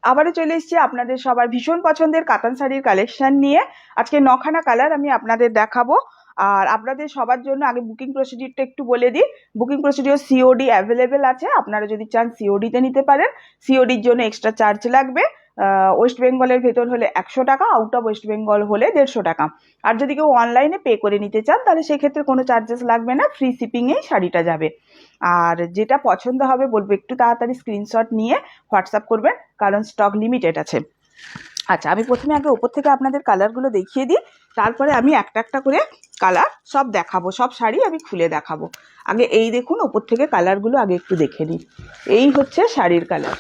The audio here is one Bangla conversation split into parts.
আবারও চলে এসেছি আপনাদের সবার ভীষণ পছন্দের কাতান শাড়ির কালেকশন নিয়ে। আজকে 9খানা কালার আমি আপনাদের দেখাবো। আর আপনাদের সবার জন্য আগে বুকিং প্রসিডিউরটা একটু বলে দিই। বুকিং প্রসিডিউর সিওডি অ্যাভেলেবেল আছে, আপনারা যদি চান সিওডিতে নিতে পারেন। সিওডির জন্য এক্সট্রা চার্জ লাগবে। ওয়েস্ট বেঙ্গলের ভেতর হলে 100 টাকা, আউট অফ ওয়েস্ট বেঙ্গল হলে 150 টাকা। আর যদি কেউ অনলাইনে পে করে নিতে চান তাহলে সেক্ষেত্রে কোনো চার্জেস লাগবে না, ফ্রি শিপিংয়েই শাড়িটা যাবে। আর যেটা পছন্দ হবে বলবো একটু তাড়াতাড়ি স্ক্রিনশট নিয়ে হোয়াটসঅ্যাপ করবেন, কারণ স্টক লিমিটেড আছে। আচ্ছা, আমি প্রথমে আগে ওপর থেকে আপনাদের কালারগুলো দেখিয়ে দিই, তারপরে আমি একটা একটা করে কালার সব দেখাবো, সব শাড়ি আমি খুলে দেখাবো। আগে এই দেখুন, ওপর থেকে কালারগুলো আগে একটু দেখে নিই। এই হচ্ছে শাড়ির কালার,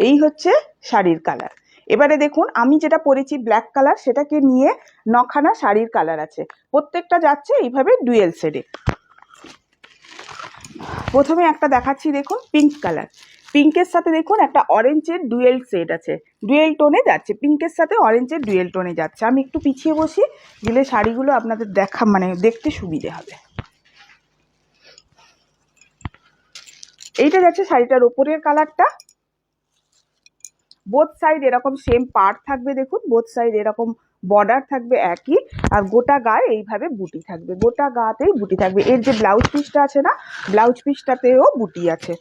এই হচ্ছে শাড়ির কালার। এবারে দেখুন, আমি যেটা পরেছি ব্ল্যাক কালার, সেটাকে নিয়ে 9খানা শাড়ির কালার আছে, প্রত্যেকটা যাচ্ছে এইভাবে ডুয়েল শেডে। প্রথমে একটা দেখাচ্ছি, দেখুন পিঙ্ক কালার। পিঙ্কের সাথে দেখুন একটা অরেঞ্জের ডুয়েল শেড আছে, ডুয়েল টোনে যাচ্ছে, পিঙ্কের সাথে অরেঞ্জের ডুয়েল টোনে যাচ্ছে। আমি একটু পিছিয়ে বসি, দিলে শাড়িগুলো আপনাদের দেখা দেখতে সুবিধে হবে। এইটা যাচ্ছে শাড়িটার ওপরের কালারটা। বোথ সাইড এরকম সেম পাড় থাকবে, দেখুন বোথ সাইড এরকম বর্ডার থাকবে একই। আর গোটা গায়ে এইভাবে বুটি থাকবে, গোটা গাতেই বুটি থাকবে। এর যে ব্লাউজ পিসটা আছে না, ব্লাউজ পিসটাতেও বুটি আছে,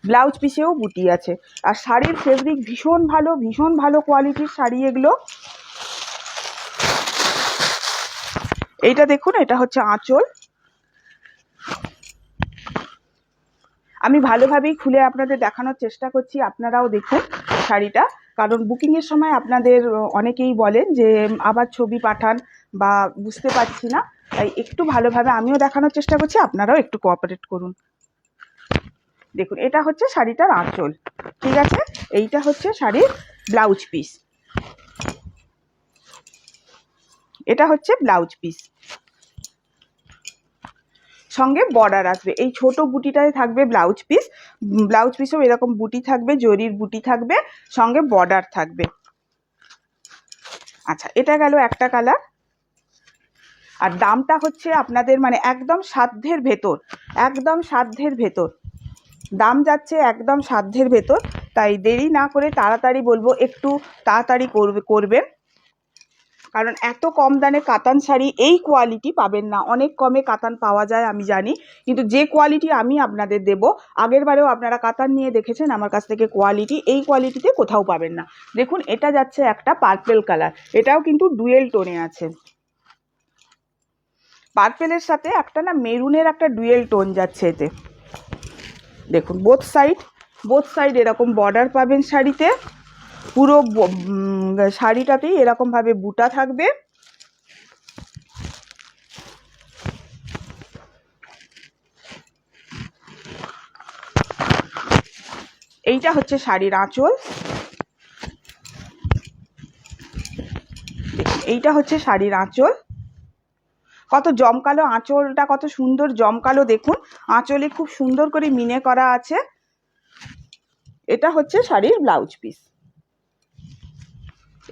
ব্লাউজ পিসেও বুটি আছে। আর শাড়ির ফেব্রিক ভীষণ ভালো, ভীষণ ভালো কোয়ালিটির শাড়ি এগুলো। এইটা দেখুন, এটা হচ্ছে আঁচল। আমি ভালোভাবেই খুলে আপনাদের দেখানোর চেষ্টা করছি, আপনারাও দেখুন শাড়িটা। কারণ বুকিংয়ের সময় আপনাদের অনেকেই বলেন যে আবার ছবি পাঠান বা বুঝতে পারছি না, তাই একটু ভালোভাবে আমিও দেখানোর চেষ্টা করছি, আপনারাও একটু কোঅপারেট করুন। দেখুন, এটা হচ্ছে শাড়িটার আঁচল, ঠিক আছে। এইটা হচ্ছে শাড়ির ব্লাউজ পিস, এটা হচ্ছে ব্লাউজ পিস। সঙ্গে বর্ডার আসবে, এই ছোট বুটিটায় থাকবে ব্লাউজ পিস। ব্লাউজ পিসেও এরকম বুটি থাকবে, জরির বুটি থাকবে, সঙ্গে বর্ডার থাকবে। আচ্ছা, এটা গেল একটা কালার। আর দামটা হচ্ছে আপনাদের একদম সাধ্যের ভেতর, একদম সাধ্যের ভেতর দাম যাচ্ছে, একদম সাধ্যের ভেতর। তাই দেরি না করে তাড়াতাড়ি বলবো, একটু তাড়াতাড়ি করবেন। কারণ এত কম দামে কাতান শাড়ি এই কোয়ালিটি পাবেন না। অনেক কমে কাতান পাওয়া যায় আমি জানি, কিন্তু যে কোয়ালিটি আমি আপনাদের দেব, আগের বারেও আপনারা কাতান নিয়ে দেখেছেন আমার কাছ থেকে, কোয়ালিটি এই কোয়ালিটিতে কোথাও পাবেন না। দেখুন, এটা যাচ্ছে একটা পার্পেল কালার, এটাও কিন্তু ডুয়েল টোনে আছে। পার্পেলের সাথে একটা না মেরুনের একটা ডুয়েল টোন যাচ্ছে এতে। দেখুন, বোথ সাইড এরকম বর্ডার পাবেন শাড়িতে, পুরো শাড়িটাতেই এরকমভাবে বুটা থাকবে। এইটা হচ্ছে শাড়ির আঁচল, এইটা হচ্ছে শাড়ির আঁচল। কত জমকালো আঁচলটা, কত সুন্দর জমকালো, দেখুন আঁচলে খুব সুন্দর করে মিনে করা আছে। এটা হচ্ছে শাড়ির ব্লাউজ পিস,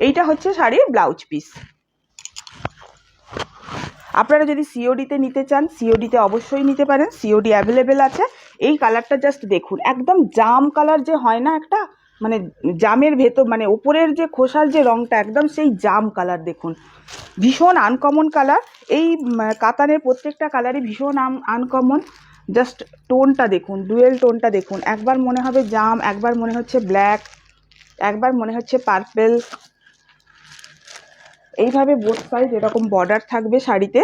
এইটা হচ্ছে শাড়ির ব্লাউজ পিস। আপনারা যদি সিওডিতে নিতে চান, সিওডিতে অবশ্যই নিতে পারেন, সিওডি অ্যাভেলেবেল আছে। এই কালারটা জাস্ট দেখুন, একদম জাম কালার যে হয় না একটা, জামের ভেতর ওপরের যে খোসার যে রংটা, একদম সেই জাম কালার। দেখুন, ভীষণ আনকমন কালার। এই কাতানের প্রত্যেকটা কালারই ভীষণ আনকমন। জাস্ট টোনটা দেখুন, ডুয়েল টোনটা দেখুন, একবার মনে হবে জাম, একবার মনে হচ্ছে ব্ল্যাক, একবার মনে হচ্ছে পার্পেল। এইভাবে বোথ সাইড এরকম বর্ডার থাকবে শাড়িতে।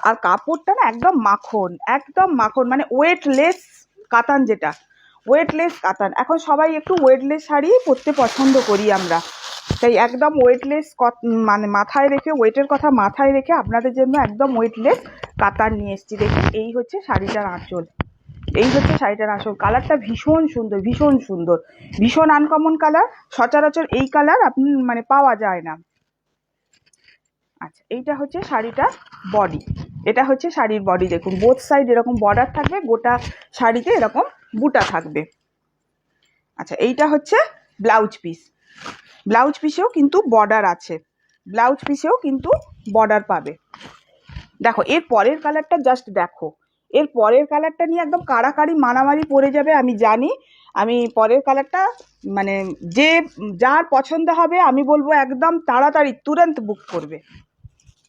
আর কাপড়টা না একদম মাখন, একদম মাখন, ওয়েটলেস কাতান, যেটা ওয়েটলেস কাতান। এখন সবাই একটু ওয়েটলেস শাড়ি পরতে পছন্দ করি আমরা, তাই একদম ওয়েটলেস মাথায় রেখে, ওয়েটের কথা মাথায় রেখে আপনাদের জন্য একদম ওয়েটলেস কাতান নিয়ে এসেছি। দেখুন, এই হচ্ছে শাড়িটার আঁচল, এই হচ্ছে শাড়িটার আঁচল। কালারটা ভীষণ সুন্দর, ভীষণ সুন্দর, ভীষণ আনকমন কালার। সচরাচর এই কালার আপনি পাওয়া যায় না। আচ্ছা, এইটা হচ্ছে শাড়িটার বডি, এটা হচ্ছে শাড়ির বডি। দেখুন, বোথ সাইড এরকম বর্ডার থাকবে, গোটা শাড়িতে এরকম বুটা থাকবে। আচ্ছা, এইটা হচ্ছে ব্লাউজ পিস। ব্লাউজ পিসেও কিন্তু বর্ডার আছে, ব্লাউজ পিসেও কিন্তু বর্ডার পাবে। দেখো এর পরের কালারটা জাস্ট দেখো, এর পরের কালারটা নিয়ে একদম কাড়াকাড়ি মারামারি পড়ে যাবে আমি জানি। আমি পরের কালারটা মানে যে যার পছন্দ হবে আমি বলবো একদম তাড়াতাড়ি তুরন্ত বুক করবে।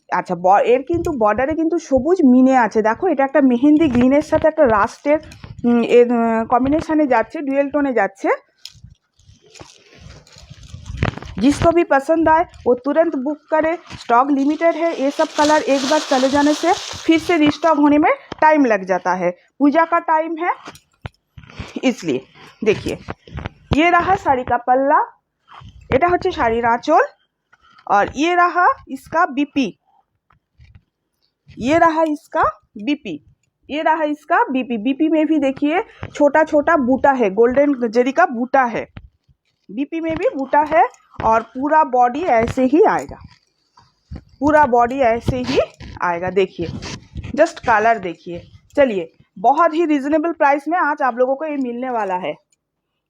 আচ্ছা এর কিন্তু বর্ডারে কিন্তু সবুজ মিনে আছে, দেখো এটা একটা মেহেন্দি গ্রিনের সাথে একটা রাস্টের এর কম্বিনেশনে যাচ্ছে, ডুয়েল টোনে যাচ্ছে। जिसको भी पसंद आए वो तुरंत बुक करे, स्टॉक लिमिटेड है। ये सब कलर एक बार चले जाने से फिर से रिस्टॉक होने में टाइम लग जाता है, पूजा का टाइम है इसलिए। देखिए ये रहा साड़ी का पल्ला, এটা হচ্ছে শাড়ির আঁচল, और ये रहा इसका बीपी, ये रहा इसका बीपी, ये रहा इसका बीपी। बीपी में भी देखिए छोटा छोटा बूटा है, गोल्डन जरी का बूटा है, बीपी में भी बूटा है। और पूरा बॉडी ऐसे ही आएगा, पूरा बॉडी ऐसे ही आएगा। देखिए जस्ट कलर देखिए। चलिए बहुत ही रिजनेबल प्राइस में आज आप लोगों को ये मिलने वाला है।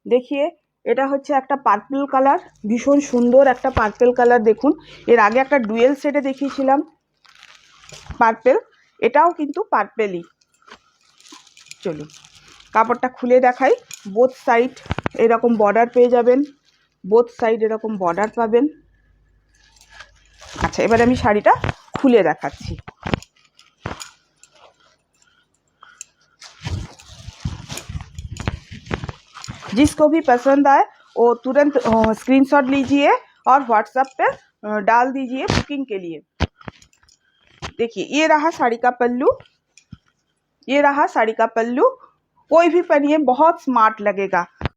देखिए এটা হচ্ছে একটা পার্পল কালার, ভীষণ সুন্দর একটা পার্পল কালার। দেখুন এর আগে একটা ডুয়েল সেটে দেখিয়েছিলাম পার্পল, এটাও কিন্তু পার্পেলই। চলুন কাপড়টা খুলে দেখাই। বোথ সাইড এরকম বর্ডার পেয়ে যাবেন, বোথ সাইড এরকম বর্ডার পাবেন। আচ্ছা এবার আমি শাড়িটা খুলে দেখাচ্ছি। जिसको भी पसंद आए वो तुरंत स्क्रीनशॉट लीजिए और व्हाट्सएप पे डाल दीजिए बुकिंग के लिए। देखिए ये रहा साड़ी का पल्लू, ये रहा साड़ी का पल्लू। कोई भी पहनिए बहुत स्मार्ट लगेगा,